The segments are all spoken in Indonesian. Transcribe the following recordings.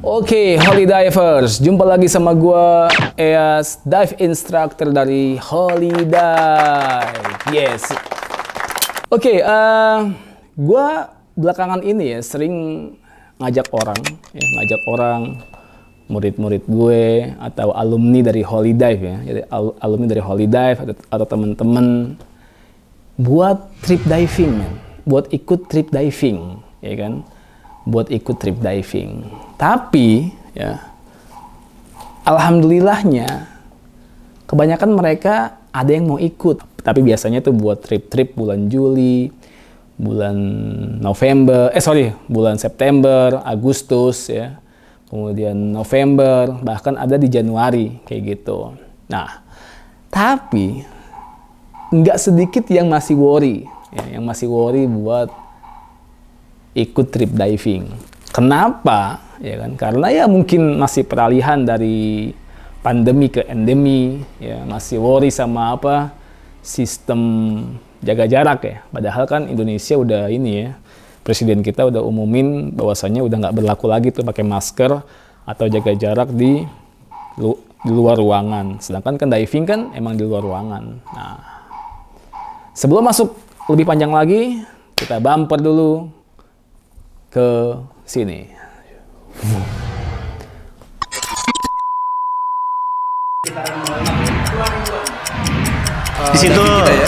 Oke, Holy Divers, jumpa lagi sama gua Eas, dive instructor dari Holy Dive. Yes. Oke, gua belakangan ini ya sering ngajak orang, murid-murid gue atau alumni dari Holy Dive ya. Jadi alumni dari Holy Dive atau teman-teman buat trip diving, man. Buat ikut trip diving, ya kan? Buat ikut trip diving. Tapi ya alhamdulillahnya kebanyakan mereka ada yang mau ikut. Tapi biasanya tuh buat trip-trip bulan Juli, bulan bulan September, Agustus ya. Kemudian November, bahkan ada di Januari kayak gitu. Nah, tapi nggak sedikit yang masih worry ya, buat ikut trip diving. Kenapa? Ya kan? Karena ya mungkin masih peralihan dari pandemi ke endemi, ya masih worry sama sistem jaga jarak ya. Padahal kan Indonesia udah ini ya, presiden kita udah umumin bahwasannya udah nggak berlaku lagi tuh pakai masker atau jaga jarak di luar ruangan. Sedangkan kan diving kan emang di luar ruangan. Nah, sebelum masuk lebih panjang lagi, kita bumper dulu ke sini. Di situ ya.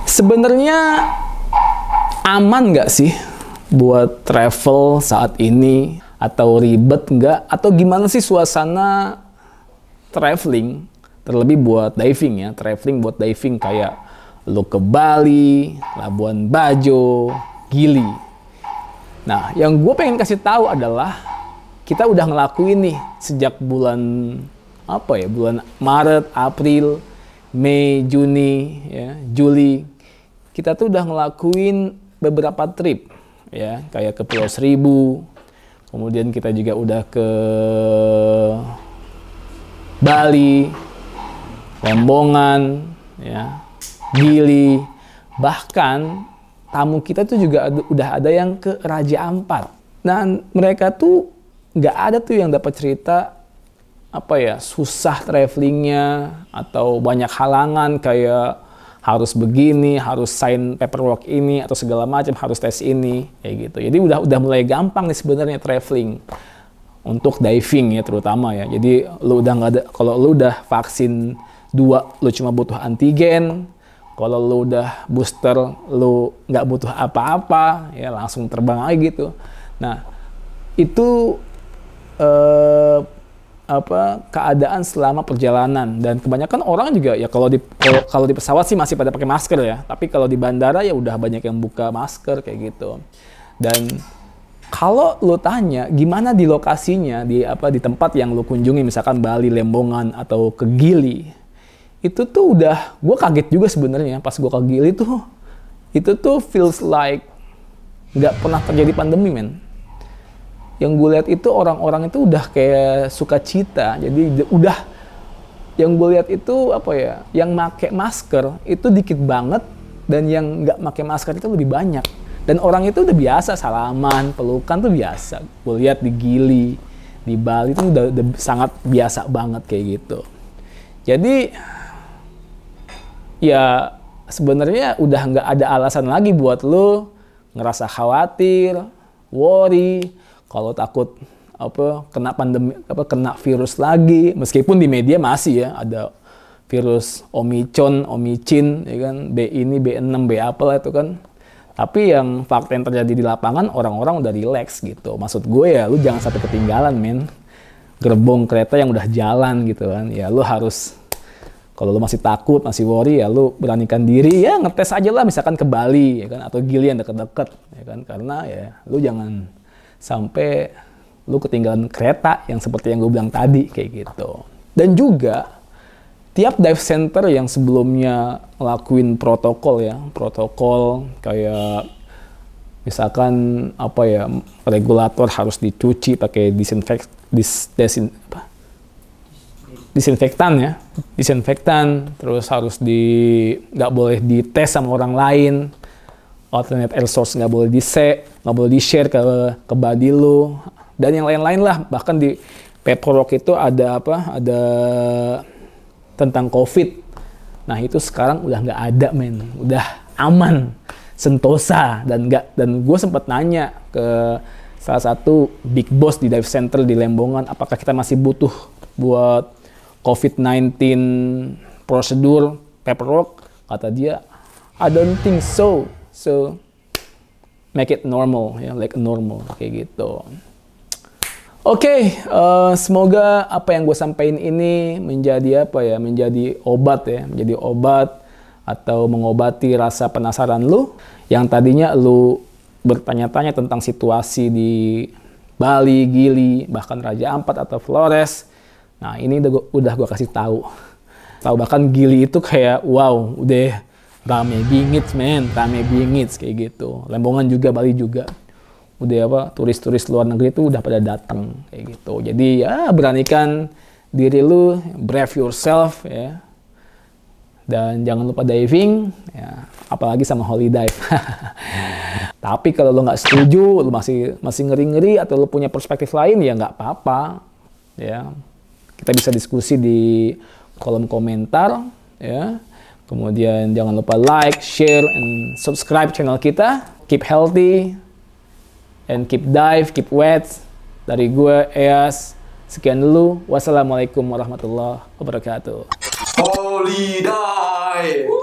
Sebenarnya aman nggak sih buat travel saat ini? Atau ribet nggak? Atau gimana sih suasana traveling? Terlebih buat diving ya, traveling buat diving kayak lo ke Bali, Labuan Bajo, Gili. Nah, yang gue pengen kasih tahu adalah kita udah ngelakuin nih sejak bulan bulan Maret, April, Mei, Juni, ya, Juli. Kita tuh udah ngelakuin beberapa trip ya, kayak ke Pulau Seribu. Kemudian kita juga udah ke Bali, Lembongan, ya, Gili. Bahkan tamu kita tuh juga udah ada yang ke Raja Ampat. Dan mereka tuh nggak ada tuh yang dapat cerita susah travelingnya atau banyak halangan kayak harus begini, harus sign paperwork ini atau segala macam, harus tes ini kayak gitu. Jadi udah mulai gampang nih sebenarnya traveling untuk diving ya terutama ya. Jadi lu udah nggak ada, kalau lu udah vaksin 2 lu cuma butuh antigen. Kalau lu udah booster lu nggak butuh apa-apa ya, langsung terbang aja gitu. Nah, itu keadaan selama perjalanan, dan kebanyakan orang juga ya kalau di pesawat sih masih pada pakai masker ya, tapi kalau di bandara ya udah banyak yang buka masker kayak gitu. Dan kalau lo tanya gimana di lokasinya, di tempat yang lo kunjungi, misalkan Bali, Lembongan atau ke Gili, itu tuh udah, gue kaget juga sebenarnya pas gue ke Gili tuh, itu tuh feels like nggak pernah terjadi pandemi, men. Yang gue lihat itu orang-orang itu udah kayak sukacita. Jadi udah, yang gue lihat itu yang make masker itu dikit banget, dan yang nggak make masker itu lebih banyak. Dan orang itu udah biasa salaman, pelukan tuh biasa. Gue lihat di Gili, di Bali itu udah sangat biasa banget kayak gitu. Jadi ya sebenarnya udah nggak ada alasan lagi buat lo ngerasa khawatir, worry, kalau takut kena pandemi, kena virus lagi. Meskipun di media masih ya ada virus Omicron, ya kan, B ini, B6, B apalah itu kan. Tapi yang fakta yang terjadi di lapangan, orang-orang udah relax gitu. Maksud gue ya, lu jangan sampai ketinggalan, men. Gerbong kereta yang udah jalan gitu kan. Ya lu harus, kalau lu masih takut, masih worry, ya lu beranikan diri, ya ngetes aja lah, misalkan ke Bali, ya kan, atau Gili yang deket-deket, ya kan. Karena ya lu jangan sampai lu ketinggalan kereta yang seperti yang gue bilang tadi kayak gitu. Dan juga tiap dive center yang sebelumnya ngelakuin protokol kayak Misalkan apa ya, regulator harus dicuci pakai disinfektan ya, disinfektan, terus harus nggak boleh dites sama orang lain, alternate air source nggak boleh nggak boleh di-share ke body lu, dan yang lain-lain lah. Bahkan di paperwork itu ada ada tentang COVID. Nah itu sekarang udah nggak ada, men, udah aman, sentosa. Dan gue sempat nanya ke salah satu big boss di dive center di Lembongan, apakah kita masih butuh buat COVID-19 prosedur paperwork. Kata dia, I don't think so, so make it normal ya, like normal kayak gitu. Oke, semoga apa yang gue sampaikan ini menjadi menjadi obat ya, menjadi obat atau mengobati rasa penasaran lu yang tadinya lu bertanya-tanya tentang situasi di Bali, Gili, bahkan Raja Ampat atau Flores. Nah, ini udah gue kasih tahu. Bahkan Gili itu kayak wow, udah rame bingit, men, rame bingit kayak gitu. Lembongan juga, Bali juga. Udah turis-turis luar negeri itu udah pada datang kayak gitu. Jadi ya beranikan diri lu, brave yourself ya. Dan jangan lupa diving ya, apalagi sama holy dive. Tapi kalau lu nggak setuju, lu masih ngeri-ngeri atau lu punya perspektif lain ya nggak apa-apa ya. Kita bisa diskusi di kolom komentar ya. Kemudian jangan lupa like, share, and subscribe channel kita. Keep healthy and keep dive, keep wet. Dari gue, Eyas. Sekian dulu. Wassalamualaikum warahmatullahi wabarakatuh. Holy dive.